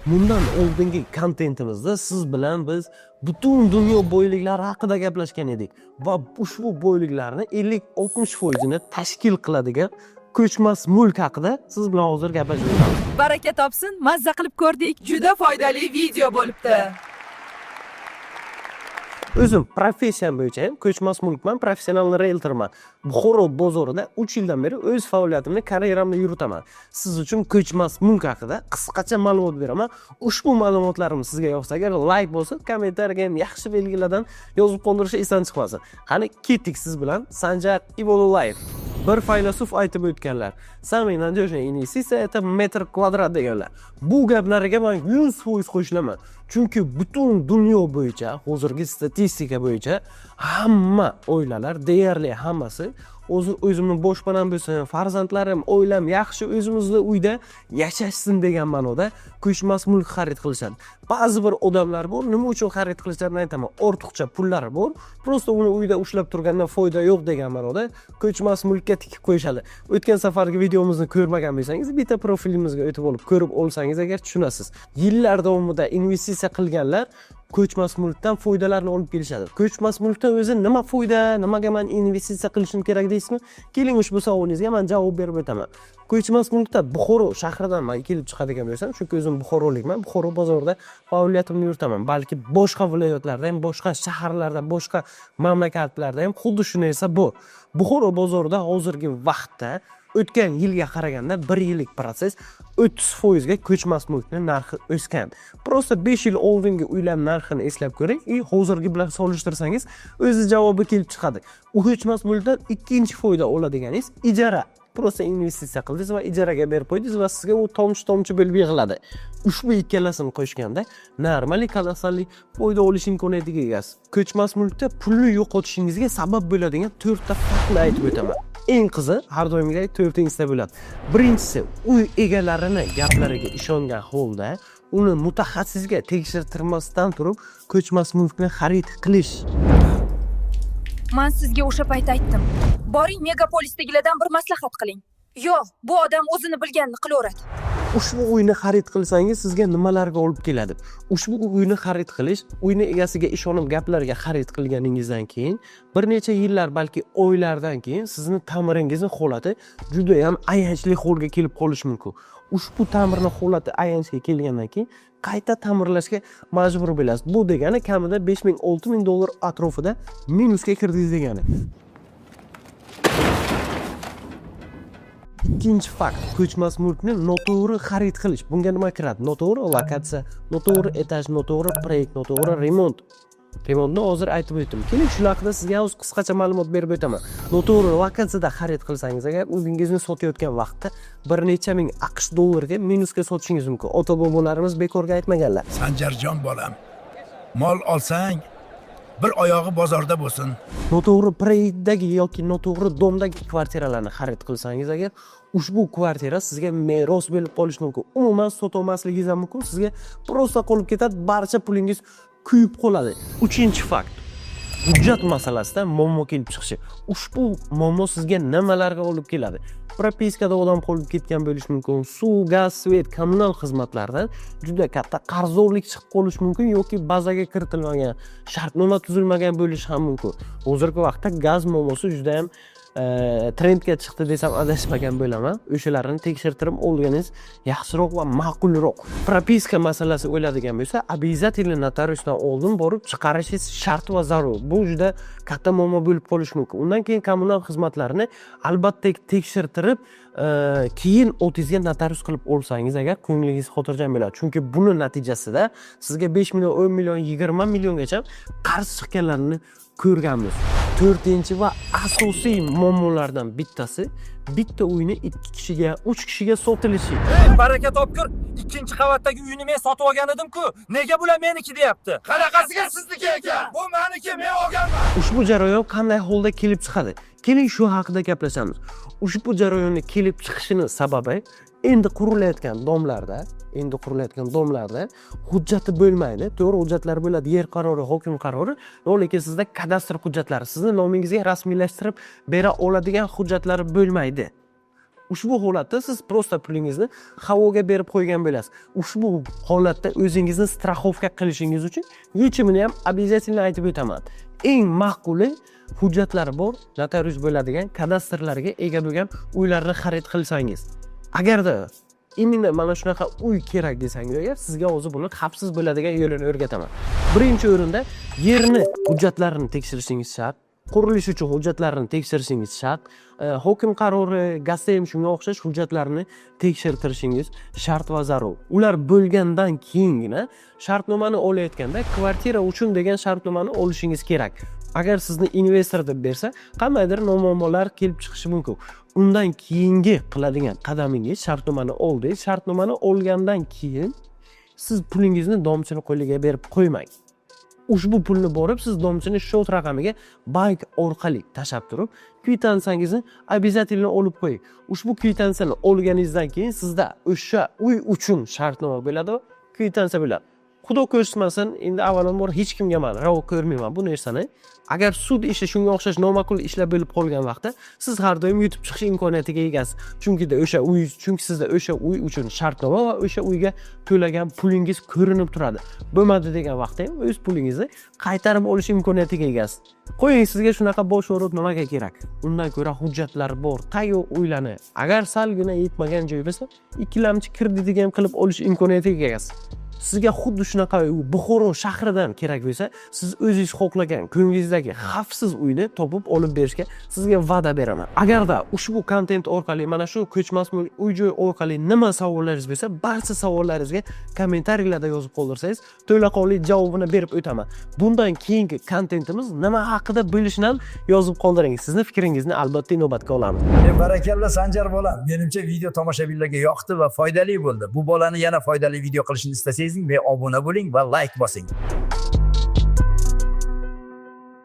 Bundan oldingi kontentimizda siz bilan biz butun dunyo boyliklari haqida gaplashgan edik va ushbu boyliklarni 50-60% ni tashkil qiladigan ko'chmas mulk haqida siz bilan hozir gaplashib o'tamiz. Baraka topsin, mazza qilib ko'rdik. Juda foydali video bo'libdi. O'zim professiyam bo'yicha ham ko'chmas mulkman, professional realtorman. Buxoro bozorida 3 yildan beri o'z faoliyatimni, karyeramni yuritaman. Siz uchun ko'chmas mulk haqida qisqacha ma'lumot beraman. Ushbu ma'lumotlarim sizga yoqsa agar like bo'lsa, kommentariyaga ham yaxshi belgilardan yozib qoldirishni esdan chiqmasin. Qani ketdik siz bilan Sanjar Ibolullayev. Bir faylasuf aytib o'tganlar. Самый надежный investitsiya это metr kvadrat deganlar. Bu gaplariga men 100% qo'shilaman. Chunki butun dunyo bo'yicha, hozirgi statistika bo'yicha hamma oilalar, deyarli hammasi o'zimni boshpanam bo'lsin, farzandlarim, oilam yaxshi o'zimizda uyda yashashsin degan ma'noda ko'chmas mulk xarid qilishadi. Ba'zi bir odamlar bor, nima uchun xarid qilishlarini aytaman. Ortiqcha pullari bor, prosta uni uyda ushlab turgandan foyda yo'q degan ma'noda ko'chmas mulkka tikib qo'yishadi. O'tgan safargi videomizni ko'rmagan bo'lsangiz, bitta profilimizga o'tib olib ko'rib olsangiz agar tushunasiz. Yillar davomida investitsiya qilganlar ko'chmas mulkdan foydalarni olib kelishadi. Ko'chmas mulkdan o'zi nima foyda, nimaga men investitsiya qilishim kerak deysizmi? Keling ushbu savolingizga men javob berib o'taman. Ko'chmas mulkda Buxoro shahridan men kelib chiqadigan bo'lsam, chunki o'zim buxorolikman, Buxoro bozorida faoliyatimni yuritaman. Balki boshqa viloyatlarda ham, boshqa shaharlarda, boshqa mamlakatlarda ham xuddi shunday esa bu. Buxoro bozorida hozirgi vaqtda o'tgan yilga qaraganda 1 yillik proses 30% ga ko'chmas mulkning narxi o'sgan. Prosta 5 yil oldingi uylar narxini eslab ko'ring, hozirgi bilan solishtirsangiz o'zi javobi kelib chiqadi. U ko'chmas mulkdan ikkinchi foyda oladiganingiz ijara. Prosta investitsiya qildingiz va ijaraga berib qo'ydingiz va sizga u tomchi bo'lib yig'iladi. Ushbu ikkalasini qo'shganda normali kadastral foyda olish imkoniyatiga egasiz. Ko'chmas mulkda pulni yo'qotishingizga sabab bo'ladigan 4 ta faktni aytib o'taman. Eng qizi har doimgidek 4 ta bo'ladi. Birinchisi, uy egalarini gaplariga ishongan holda uni mutaxassisga tekshirtirmasdan turib ko'chmas mulkni xarid qilish. Men sizga o'sha payt aytdim. Boring megapolisdagilardan bir maslahat qiling. Yo'q, bu odam o'zini bilganini qilaveradi. Ushbu uyni xarid qilsangiz sizga nimalarga olib keladi? Ushbu uyni xarid qilish, uyni egasiga ishonib gaplarga xarid qilganingizdan keyin bir necha yillar, balki oylardan keyin sizni ta'miringizning holati juda ham ayanchli holga kelib qolishi mumkin. Ushbu ta'mirning holati ayanchga kelgandan keyin qayta ta'mirlashga majbur bo'lasiz. Bu degani kamida 5000-6000 dollar atrofida minusga kirdingiz degani. Ikkinchi fakt, ko'chmas mulkni noto'g'ri xarid qilish. Bunga nima kiradi? Noto'g'ri lokatsiya, noto'g'ri etaj, noto'g'ri proyekt, noto'g'ri remont. Remontni hozir aytib o'tdim. Keling, shu haqida sizga o'z qisqacha ma'lumot berib o'taman. Noto'g'ri lokatsiyada xarid qilsangiz agar uyingizni sotayotgan vaqtda bir necha ming AQSh dollarga minusga sotishingiz mumkin. Ota-bobolarimiz bekorga aytmaganlar. Sanjarjon bolam, mol olsang bir oyog'i bozorda bo'lsin. Noto'g'ri proyektdagi yoki noto'g'ri domdagi kvartiralarni xarid qilsangiz agar ushbu kvartira sizga meros bo'lib qolishi mumkin. Umuman sotolmasligingiz ham mumkin. Sizga prosta qolib ketadi, barcha pulingiz kuyib qoladi. Uchinchi fakt. Hujjat masalasida muammo kelib chiqishi. Ushbu muammo sizga nimalarga olib keladi? Propiskada odam qolib ketgan bo'lishi mumkin. Suv, gaz, svet, kommunal xizmatlardan juda katta qarzdorlik chiqib qolishi mumkin yoki bazaga kiritilmagan, shartnoma tuzilmagan bo'lishi ham mumkin. Hozirgi vaqtda gaz muammosi juda ham trendga chiqdi desam adashmagan bo'laman. O'shalarni tekshirtirib olganingiz yaxshiroq va ma'qulroq. Propiska masalasi o'yladigan bo'lsa, обязательно notariusdan oldin borib chiqarishingiz shart va zarur. Bu juda katta muammo bo'lib qolishi mumkin. Undan keyin kommunal xizmatlarni albatta tekshirtirib, keyin o'tingizga notarius qilib olsangiz agar ko'nglingiz xotirjam bo'ladi. Chunki buni natijasida sizga 5 million, 10 million, 20 milliongacha qarz chiqqanlarini ko'rganmiz. 4-chi va asosiy muammolardan bittasi bitta uyni 2 kishiga, 3 kishiga sotilishi. Baraka topkur, 2-qavatdagi uyni men sotib olgan edim-ku. Nega bular meniki deyapti? Qanaqasiga sizniki ekan? Bu meniki, men olganman. Ushbu jarayon qanday holda kelib chiqadi? Keling shu haqida gaplashamiz. Ushbu jarayonning kelib chiqishining sababi endi qurilayotgan domlarda hujjati bo'lmaydi. To'g'ri, hujjatlar bo'ladi, yer qarori, hokim qarori, lekin sizda kadastr hujjatlari, sizni nomingizga rasmiylashtirib bera oladigan hujjatlari bo'lmaydi. Ushbu holatda siz prosta pulingizni havoga berib qo'ygan bo'lasiz. Ushbu holatda o'zingizni страховка qilishingiz uchun yechimini ham обязательно aytib o'taman. Eng ma'quli hujjatlari bor, notarius bo'ladigan, kadastrlarga ega bo'lgan uylarni xarid qilsangiz. Agarda imенно mana shunaqa uy kerak desangiz, agar sizga o'zi buni xavfsiz bo'ladigan yo'lini o'rgataman. Birinchi o'rinda yerni hujjatlarini tekshirishingiz shart. Qurilish uchun hujjatlarini tekshirishingiz shart. Hokim qarori, GASEM shunga o'xshash hujjatlarni tekshirtirishingiz shart va zarur. Ular bo'lgandan keyingina shartnomani olayotganda kvartira uchun degan shartnomani olishingiz kerak. Agar sizni investor deb bersa, qandaydir muammolar kelib chiqishi mumkin. Undan keyingi qiladigan qadamingiz shartnomani oldingiz. Shartnomani olgandan keyin siz pulingizni domchini qo'liga berib qo'ymang. Ushbu pulni borib siz domchini shot raqamiga bank orqali tashab turib, kvitansiyangizni обязательно olib qo'ying. Ushbu kvitansiyani olganingizdan keyin sizda o'sha uy uchun shartnoma bo'ladi, kvitansiya bo'ladi. Xudo ko'rsatmasin, endi avvalambor hech kimga men ravo ko'rmayman bu narsani. Agar sud ishi shunga o'xshash noma'qul ishlar bo'lib qolgan vaqtda siz har doim yutib chiqish imkoniyatiga egasiz. Chunki sizda o'sha uy uchun shartnoma va o'sha uyga to'lagan pulingiz ko'rinib turadi. Bo'lmadi degan vaqtda ham o'z pulingizni qaytarib olish imkoniyatiga egasiz. Qo'ying, sizga shunaqa bosh o'rib nimaga kerak? Undan ko'ra hujjatlar bor, tayyor uylarni agar salgina yetmagan joy bo'lsa, ikkilamchi kreditiga ham qilib olish imkoniyatiga egasiz. Sizga xuddi shunaqa Buxoro shahridan kerak bo'lsa, siz o'zingiz xohlagan ko'nglingizdagi xavfsiz uyni topib olib berishga sizga va'da beraman. Agarda ushbu kontent orqali, mana shu ko'chmas mulk uy-joy orqali nima savollaringiz bo'lsa, barcha savollaringizga kommentariyalarda yozib qoldirsangiz, to'laqonli javobini berib o'taman. Bundan keyingi kontentimiz nima haqida bo'lishini ham yozib qoldiring. Sizning fikringizni albatta inobatga olamiz. Barakalla Sanjar bolam. Menimcha video tomoshabinlarga yoqdi va foydali bo'ldi. Bu bolani yana foydali video qilishni istasangiz, obuna bo'ling va like bosing.